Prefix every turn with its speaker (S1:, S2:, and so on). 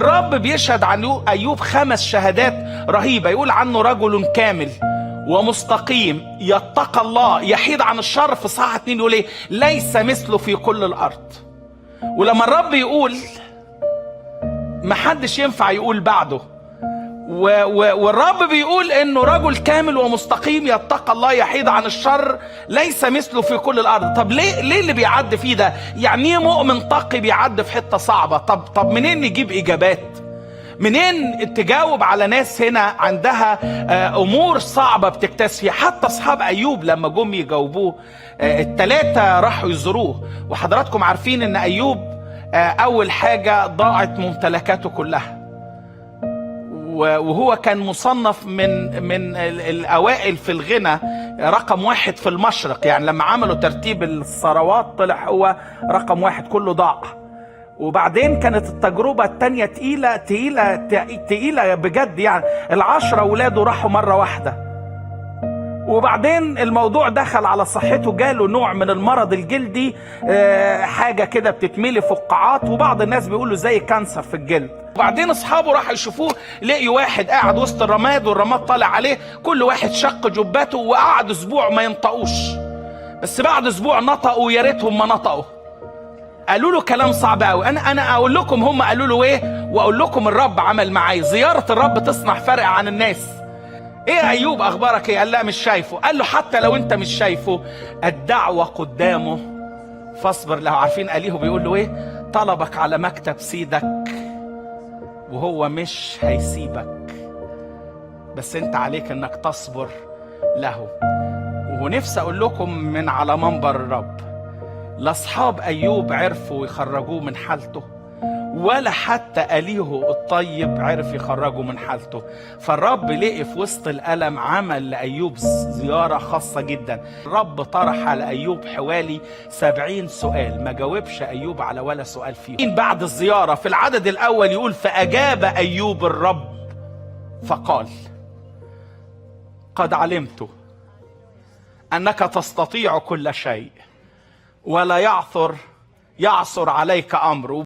S1: الرب بيشهد عن أيوب 5 شهادات رهيبة. يقول عنه رجل كامل ومستقيم يتقى الله يحيد عن الشر. في صحاح 2 يقول ايه؟ ليس مثله في كل الأرض. ولما الرب يقول محدش ينفع يقول بعده. والرب بيقول انه رجل كامل ومستقيم يتقى الله يحيد عن الشر ليس مثله في كل الارض. طب ليه اللي بيعد فيه ده؟ يعني ايه مؤمن تقي بيعد في حته صعبه؟ طب منين نجيب اجابات؟ منين تجاوب على ناس هنا عندها امور صعبه بتكتاس فيها؟ حتى اصحاب ايوب لما جم يجاوبوه ال3 راحوا يزوروه. وحضراتكم عارفين ان ايوب اول حاجه ضاعت ممتلكاته كلها، وهو كان مصنف من الأوائل في الغنى، رقم 1 في المشرق. يعني لما عملوا ترتيب الثروات طلع هو رقم 1، كله ضاع. وبعدين كانت التجربة التانية تقيلة بجد. يعني 10 أولاده راحوا مرة واحدة. وبعدين الموضوع دخل على صحته، جاله نوع من المرض الجلدي، حاجة كده بتتملي فقاعات، وبعض الناس بيقولوا زي كانسر في الجلد. وبعدين اصحابه راحوا يشوفوه، لقيوا واحد قاعد وسط الرماد والرماد طالع عليه، كل واحد شق جباته وقعد اسبوع ما ينطقوش. بس بعد اسبوع نطقوا، يا ريتهم ما نطقوا. قالوا له كلام صعب قوي. انا اقول لكم هم قالوا له ايه، واقول لكم الرب عمل معايا. زيارة الرب تصنع فرق عن الناس. ايه ايوب اخبارك ايه؟ قال لا مش شايفه. قال له حتى لو انت مش شايفه الدعوة قدامه فاصبر له. عارفين اليه بيقول له ايه؟ طلبك على مكتب سيدك وهو مش هيسيبك، بس انت عليك انك تصبر له. ونفسي اقول لكم من على منبر الرب، لا اصحاب ايوب عرفوا يخرجوه من حالته، ولا حتى أليه الطيب عرف يخرجه من حالته. فالرب لقي في وسط الألم عمل لأيوب زيارة خاصة جدا. الرب طرح على أيوب حوالي 70 سؤال، ما جاوبش أيوب على ولا سؤال فيهم. بعد الزيارة في العدد الأول يقول فأجاب أيوب الرب فقال قد علمت أنك تستطيع كل شيء ولا يعثر عليك أمر.